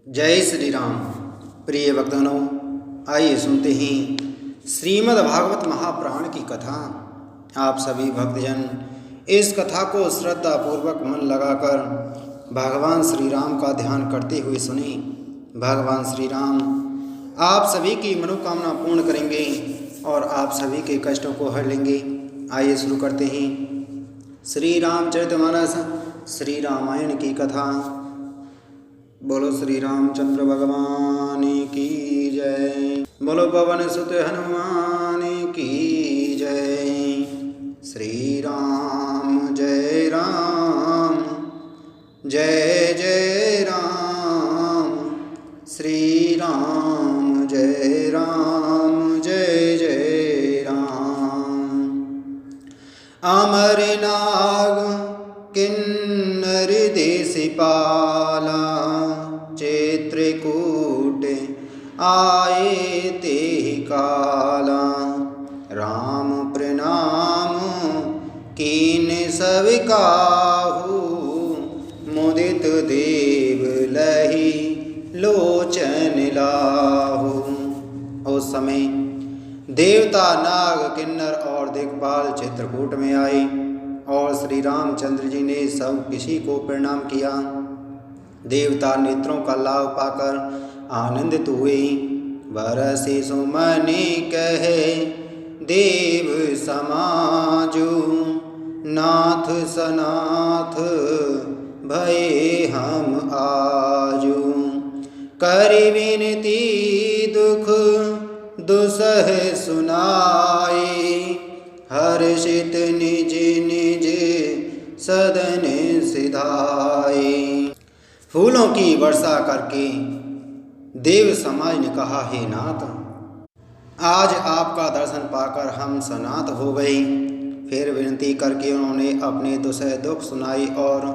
जय श्री राम। प्रिय भक्तजनों, आइए सुनते हैं श्रीमद् भागवत महापुराण की कथा। आप सभी भक्तजन इस कथा को श्रद्धापूर्वक मन लगाकर भगवान श्री राम का ध्यान करते हुए सुने। भगवान श्री राम आप सभी की मनोकामना पूर्ण करेंगे और आप सभी के कष्टों को हर लेंगे। आइए शुरू करते हैं श्री रामचरितमानस श्री रामायण की कथा। बोलो श्री रामचंद्र भगवान की जय। बोलो पवन सुत हनुमान की जय। श्री राम जय राम जय जय राम। श्री राम जय राम जय जय राम। अमर नाग किन्नर देश पाला चित्रकूट आए ते काला। राम प्रणाम कीन सब काहू मुदित देव लही लोचन लाहू। उस समय देवता नाग किन्नर और दिक्पाल चित्रकूट में आए और श्री रामचंद्र जी ने सब किसी को प्रणाम किया। देवता नेत्रों का लाभ पाकर आनंदित हुए। बरसे सुमनि कहे देव समाजू नाथ सनाथ भये हम आजू। करि विनती दुख दुसह सुनाए हर्षित निज निज सदन सिधाए। फूलों की वर्षा करके देव समाज ने कहा, हे नाथ, आज आपका दर्शन पाकर हम सनात हो गए। फिर विनती करके उन्होंने अपने दुसह दुख सुनाई और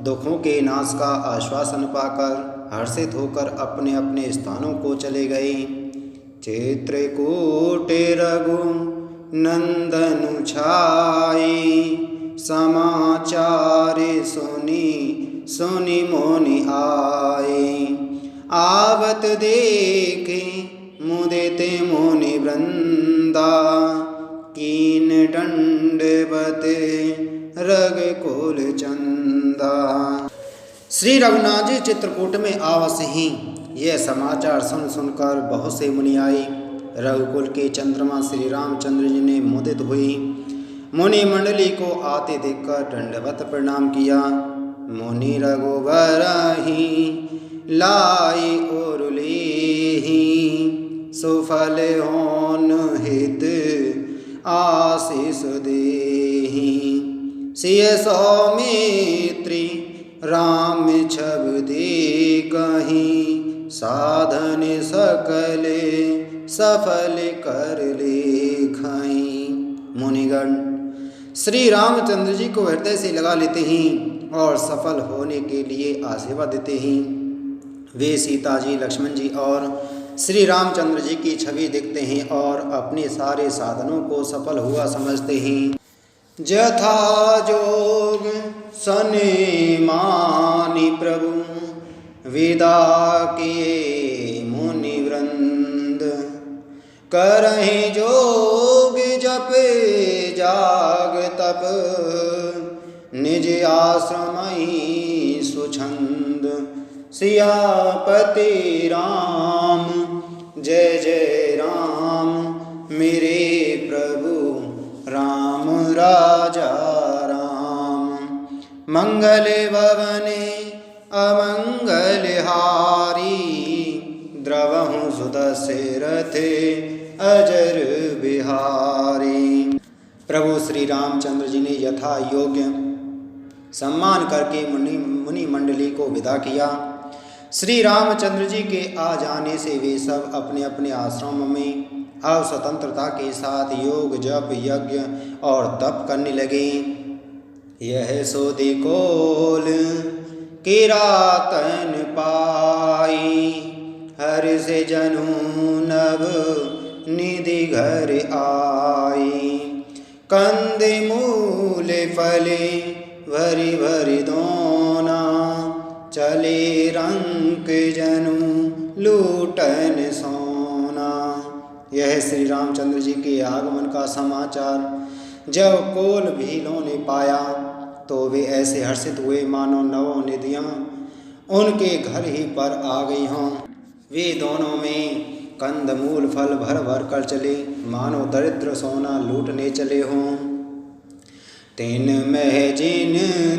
दुखों के नाश का आश्वासन पाकर हर्षित होकर अपने अपने स्थानों को चले गए। चित्रकूट रघु नंदन छाई समाचार सुनी सुनि मुनि आए। आवत देखे मुदित मुनि वृंदा कीन दंडवत रघुकुल चंदा। श्री रघुनाथ जी चित्रकूट में आवश्य ही यह समाचार सुन सुनकर बहुत से मुनि आए। रघुकुल के चंद्रमा श्री रामचंद्र जी ने मुदित हुई। मुनि मंडली को आते देखकर दंडवत प्रणाम किया। मुनि रघुवर ही लाई और लेहि सुफल होन हित आशीष देहि। सिय सौमित्री राम छब दे कहीं साधन सकल सफल कर लेखहीं। मुनिगण श्री रामचंद्र जी को हृदय से लगा लेते हैं और सफल होने के लिए आशीर्वाद देते हैं। वे सीता जी, लक्ष्मण जी और श्री रामचंद्र जी की छवि देखते हैं और अपने सारे साधनों को सफल हुआ समझते हैं। जथा जोग सने मानि प्रभु विदा किए मुनि वृंद। करहि जोग जप जाग तप निज आश्रमहि सुछंद। सियापति राम जय जय राम मेरे प्रभु राम राजा राम। मंगल भवने अमंगल हारी द्रवहु सुदशरथ अजर बिहारी। प्रभु श्री रामचंद्र जी ने यथा योग्य सम्मान करके मुनि मंडली को विदा किया। श्री रामचंद्र जी के आ जाने से वे सब अपने अपने आश्रम में स्वतंत्रता के साथ योग जप यज्ञ और तप करने लगे। यह सोदि कोल किरातन पाई हर्ष जनु नभ निधि घर आई। कंद मूल फले भरी भरी दोना चले रंग के जनु लूटन सोना। यह श्री रामचंद्र जी के आगमन का समाचार जब कोल भीलों ने पाया तो वे ऐसे हर्षित हुए मानो नवों निधियाँ उनके घर ही पर आ गई हों। वे दोनों में कंदमूल फल भर भर कर चले, मानो दरिद्र सोना लूटने चले हों। तिन मह जिन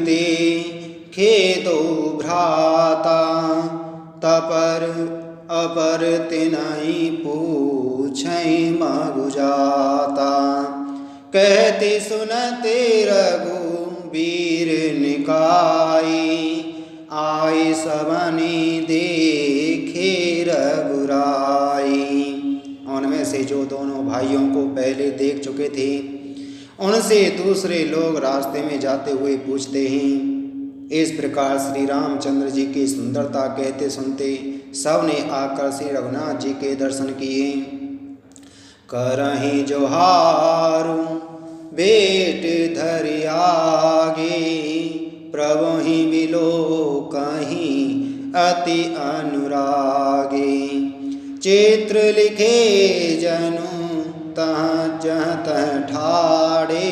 देखे दो भ्राता, तपर अपर तिनहि पूछै मगु जाता। कहते सुनते रघुबीर निकाई, आए सबनि देखे रघुराई। उनमें से जो दोनों भाइयों को पहले देख चुके थे उनसे दूसरे लोग रास्ते में जाते हुए पूछते हैं। इस प्रकार श्री रामचंद्र जी की सुंदरता कहते सुनते सब ने आकर श्री रघुनाथ जी के दर्शन किए। करहि जोहारु बेट धरि आगे, प्रभुहि बिलोकहि अति अनुरागे। चित्र लिखे जनु तहाँ जहाँ तहाँ ठाड़े,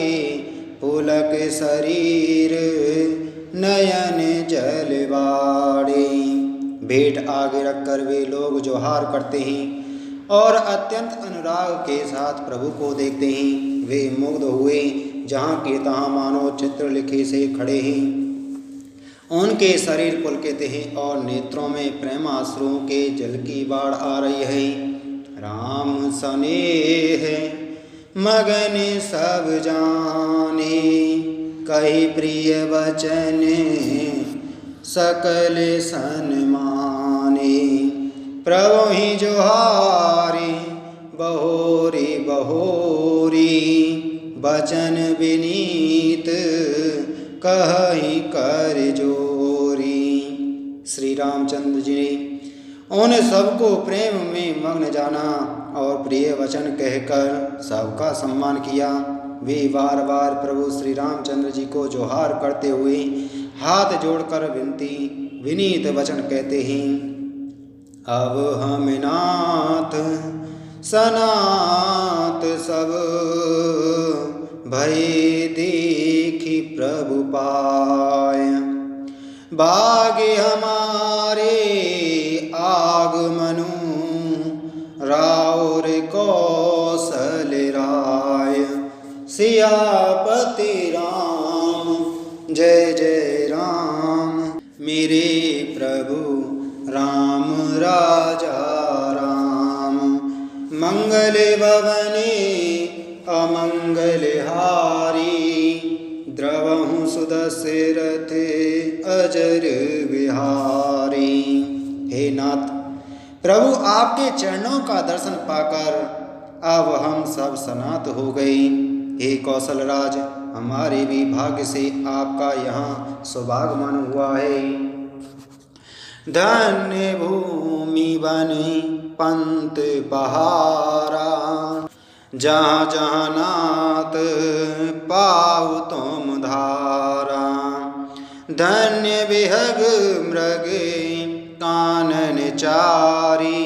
पुलक शरीर नयन जलवाड़े। भेंट आगे रखकर वे लोग जोहार करते हैं और अत्यंत अनुराग के साथ प्रभु को देखते हैं। वे मुग्ध हुए जहाँ के तहाँ मानो चित्र लिखे से खड़े हैं। उनके शरीर पुलकित हैं और नेत्रों में प्रेमाश्रुओं के जल की बाढ़ आ रही है। राम स्नेह मगन सब जाने, कही प्रिय वचन सकल सन्माने। प्रभु ही जोहारी बहोरी बहोरी, वचन विनीत कहि कर जोरी। श्री रामचंद्र जी ने उन सबको प्रेम में मग्न जाना और प्रिय वचन कहकर सबका सम्मान किया। वे बार बार प्रभु श्री रामचंद्र जी को जोहार करते हुए हाथ जोड़कर विनीत वचन कहते हैं। अब हम नाथ सनात सब, भय देखी प्रभु पाय। भाग्य हमारे आगमनु, राउर कौशल राय। सियापति राम जय जय राम, मेरे प्रभु राम राजा राम। मंगल भवने अमंगल हारी, द्रवहु सुदशरथ अजर विहारी। हे नाथ, प्रभु आपके चरणों का दर्शन पाकर अब हम सब सनात हो गए। हे कौशल राज, हमारे भी भाग्य से आपका यहाँ सौभाग्यमान हुआ है। धन्य भूमि वन पंत बहारा, जहाँ जहाँ नाथ पाऊ तुम धारा। धन्य विहग मृग कानन चारी,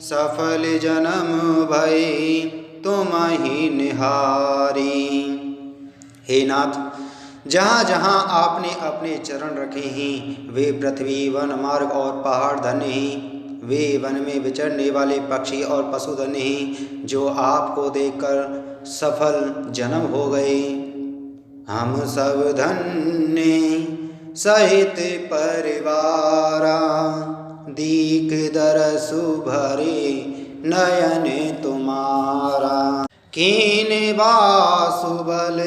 सफल जन्म भय तुम ही निहारी। हे नाथ, जहाँ जहाँ आपने अपने चरण रखे हैं वे पृथ्वी वन मार्ग और पहाड़ धन्य हैं। वे वन में विचरने वाले पक्षी और पशु धन्य हैं जो आपको देखकर सफल जन्म हो गए। हम सब धन्य सहित परिवारा, दीख दरसु भरे नयन तुम्हारा। कीन बासुबल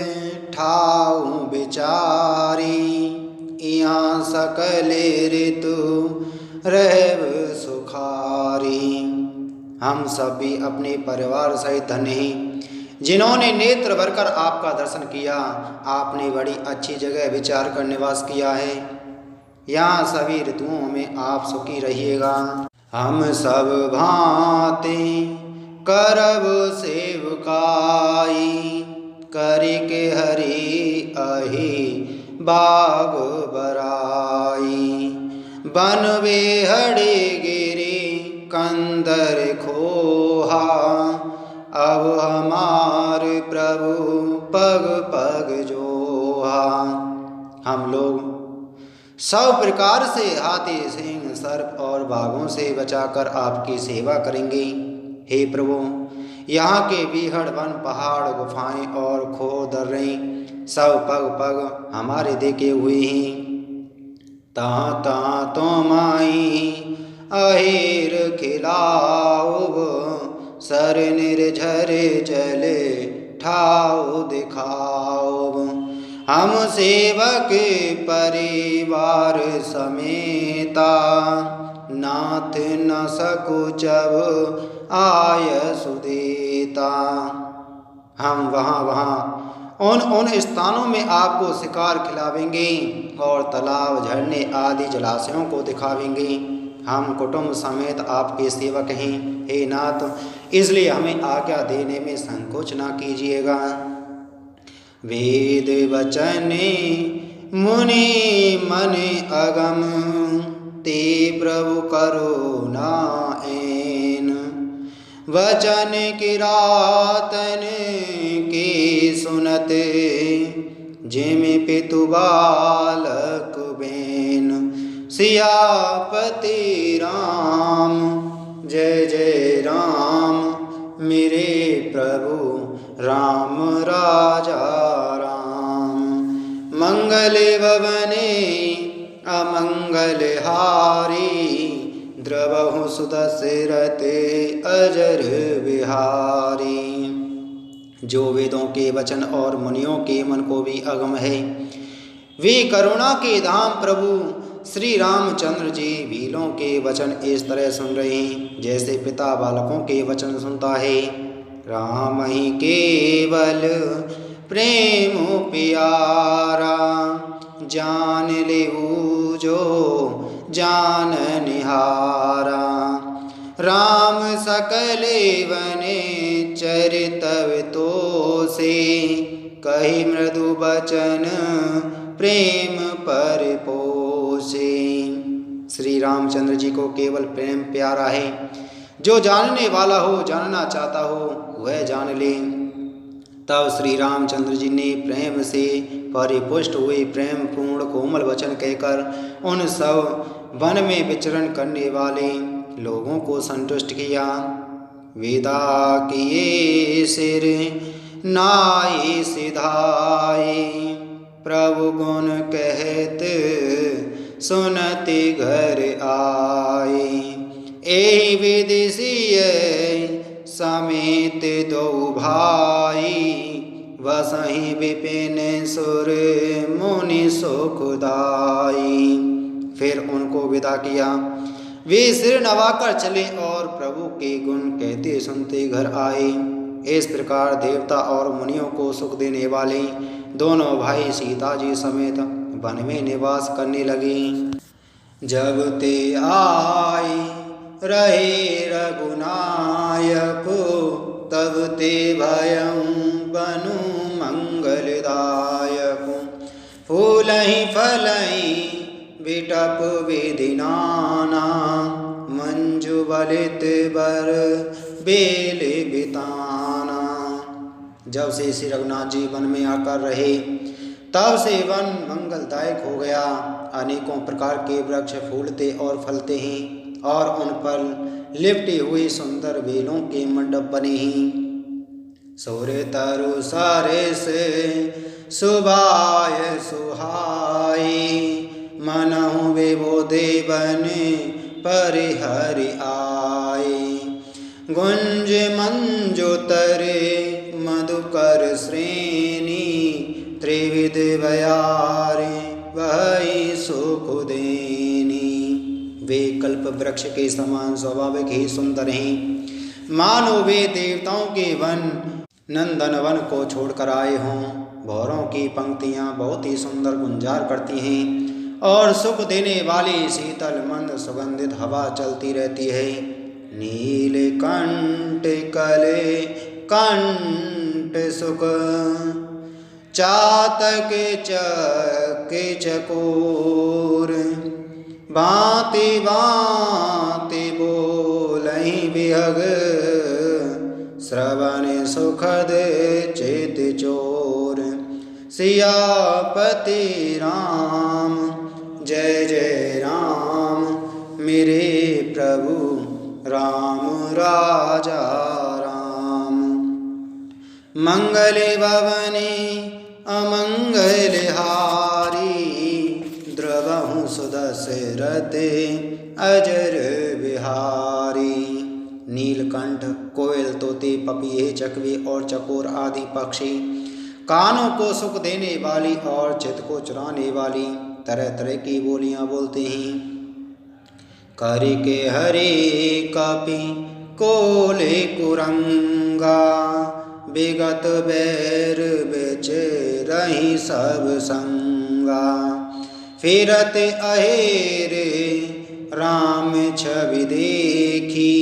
ठाऊ बिचारी, यहाँ सकल ऋतु रहब सुखारी। हम सब भी अपने परिवार सहित धन्य हैं जिन्होंने नेत्र भरकर आपका दर्शन किया। आपने बड़ी अच्छी जगह विचार कर निवास किया है। यहाँ सभी ऋतुओं में आप सुखी रहिएगा। हम सब भांति करब सेवकाई, करिके हरि अहि बाग बराई। बन बेहड़े गिरे कंदर खोहा, अब हमारे प्रभु पग पग जोहा। हम लोग सब प्रकार से हाथी, सिंह, सर्प और बाघों से बचाकर आपकी सेवा करेंगे। हे प्रभु, यहाँ के बीहड़, वन, पहाड़, गुफाएं और खो दर्रे सब पग पग हमारे देखे हुए हैं। तहाँ तहाँ तुम आई अहिर खिलाओ, सर निर्झर चले ठाओ दिखाओ। हम सेवक परिवार समेता, नाथ न सकुचब आय सुदेता। हम वहाँ उन स्थानों में आपको शिकार खिलावेंगे और तालाब, झरने आदि जलाशयों को दिखावेंगे। हम कुटुंब समेत आपके सेवक हैं हे नाथ, इसलिए हमें आज्ञा देने में संकोच ना कीजिएगा। वेद वचन मुनि मन अगम, ते प्रभु करुणा ऐन। वचन किरातन के सुनत, जिम पितु बालक बेन। सियापति राम जय जय राम, मेरे प्रभु राम राजा राम। मंगल भवने अमंगल हारी, द्रवहु सुदशरथ अजर बिहारी। जो वेदों के वचन और मुनियों के मन को भी अगम है, वे करुणा के धाम प्रभु श्री रामचंद्र जी भीलों के वचन इस तरह सुन रहे हैं जैसे पिता बालकों के वचन सुनता है। राम ही केवल प्रेम प्यारा, जान लेऊ जो जान निहारा। राम सकल वने चरितव तो से, कही मृदु बचन प्रेम पर पोसे। श्री रामचंद्र जी को केवल प्रेम प्यारा है। जो जानने वाला हो, जानना चाहता हो, वह जान ले। तब श्री रामचंद्र जी ने प्रेम से परिपुष्ट हुए प्रेम पूर्ण कोमल वचन कहकर उन सब वन में विचरण करने वाले लोगों को संतुष्ट किया। वेदा किए सिर नाई सिधाए, प्रभु गुण कहत सुनति घर आए। एहि विदिशिय समेत दो भाई, वसहि विपिन सुर मुनि सुखदाई। फिर उनको विदा किया। वे सिर नवाकर चले और प्रभु के गुण कहते सुनते घर आए। इस प्रकार देवता और मुनियों को सुख देने वाले दोनों भाई सीता जी समेत वन में निवास करने लगे। जब ते आए रहे रघुनायक, तब ते भयं बनु मंगलदायक। फूलहि फलहि बिटप विधि नाना, मंजु बलित बर बेल बिताना। जब से श्री रघुनाथ जी वन में आकर रहे, तब से वन मंगलदायक हो गया। अनेकों प्रकार के वृक्ष फूलते और फलते हैं और उन पर लिपटे हुए सुंदर बेलों के मंडप बने हैं। सूर्य तरु सारे से सुबाय सुहाई, मनहु विबोधे बन परिहरि आए। गुंज मंजु तरे मधुकर श्रेणी, त्रिविध बयारे वही सुख देनी। वे कल्प वृक्ष के समान स्वाभाविक ही सुंदर हैं, मानो वे देवताओं के वन नंदन वन को छोड़कर आए हों। भौरों की पंक्तियाँ बहुत ही सुंदर गुंजार करती हैं और सुख देने वाली शीतल मंद सुगंधित हवा चलती रहती है। नील कंठ कले कंठ सुख, चातक चक चकोर, बाते बाते बोलहि बिहग, श्रवण सुखद चेत चोर। सियापति राम जय जय राम, मेरे प्रभु राम राजा राम। मंगल भवने अमंगल हारी, द्रवहु सुदशरथ अजर बिहारी। नीलकंठ, कोयल, तोते, पपीहे, चकवे और चकोर आदि पक्षी कानों को सुख देने वाली और चित्त को चुराने वाली तरह तरह की बोलियां बोलते हैं। करि के हरे कपि कोले कुरंगा, विगत बैर बेच रही सब संगा। फिरत अहेरे राम छवि देखी,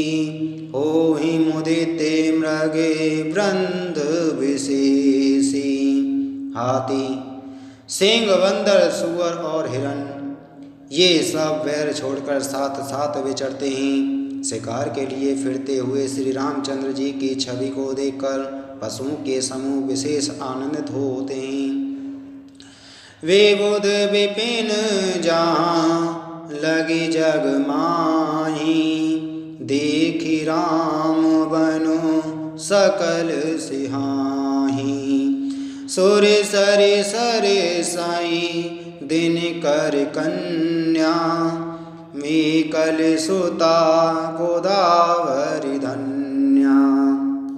होहि मुदित मृगे वृंद विशेषी। हाथी, सिंह, बंदर, सुअर और हिरण ये सब वैर छोड़कर साथ साथ विचरते हैं। शिकार के लिए फिरते हुए श्री रामचंद्र जी की छवि को देखकर पशुओं के समूह विशेष आनंदित होते हैं। वे बुध विपिन जहाँ लगी जग माही, देखी राम बनो सकल सिहाही। सुर सरे सरे साई दिन कर कन्या, मेकल सुता गोदावरी धन्या।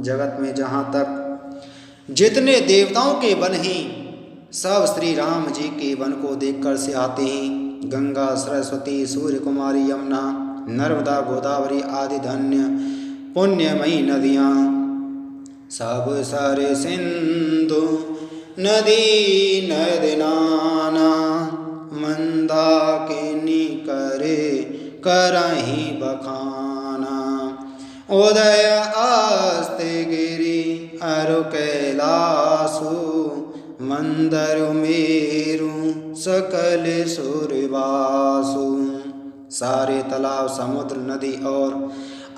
जगत में जहाँ तक जितने देवताओं के वन हैं, सब श्री राम जी के वन को देखकर से आते हैं। गंगा, सरस्वती, सूर्य कुमारी, यमुना, नर्मदा, गोदावरी आदि धन्य पुण्यमयी नदियाँ, सब सर सिंधु नदी नदनाना। मंदाकिनी करे करहि बखाना, उदय अस्त गिरि अरु कैलासु। मंदरु मेरु सकल सुरवासु। सारे तालाब, समुद्र, नदी और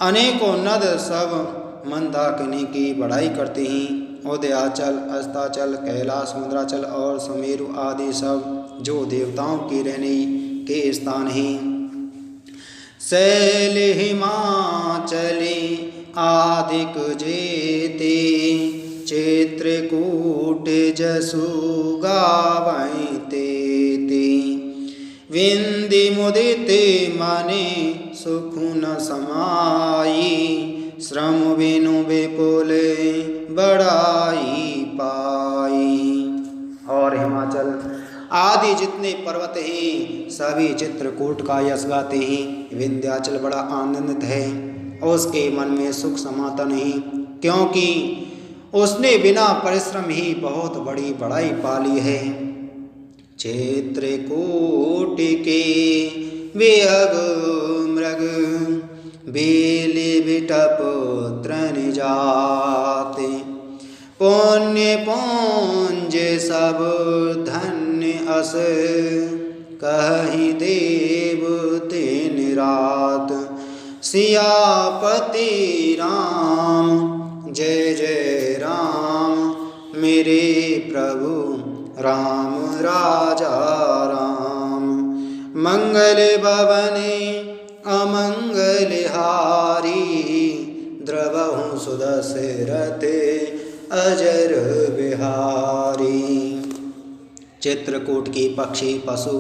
अनेकों नद सब मंदाकिनी की बढ़ाई करते हैं। उदयाचल, अस्ताचल, कैलाश, मुद्राचल और सुमेरु आदि सब जो देवताओं के रहने के स्थान हैं। शैल हिमाचली आदिक जेते, चित्रकूट जसु गावै तेते। विंदी मुदित मने सुख न समाई, श्रम बिनु विपुल बड़ाई पाई। और हिमाचल आदि जितने पर्वत हैं सभी चित्रकूट का यश गाते हैं। विंध्याचल बड़ा आनंदित है, उसके मन में सुख समाता नहीं, क्योंकि उसने बिना परिश्रम ही बहुत बड़ी बड़ाई पाली है। चित्रकूट के बेहग मृग, बेली बिटप तृण जाते। पुण्य पुंज सब धन्य अस, कहि देव तीन रात। सियापति राम जय जय राम, मेरे प्रभु राम राजा राम। मंगल भवने अमंगल हारी, द्रवहु सुदशरथ अजर बिहारी। चित्रकूट की पक्षी, पशु,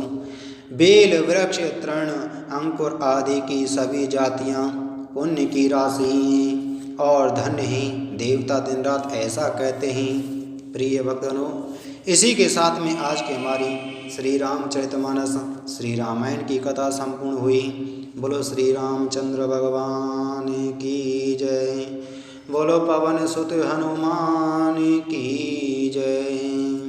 बेल, वृक्ष, तृण, अंकुर आदि की सभी जातियाँ पुण्य की राशि और धन्य ही देवता दिन रात ऐसा कहते हैं। प्रिय भक्तजनों, इसी के साथ में आज की हमारी श्री रामचरितमानस श्री रामायण की कथा संपूर्ण हुई। बोलो श्री रामचंद्र भगवान की जय। बोलो पवन सुत हनुमान की जय।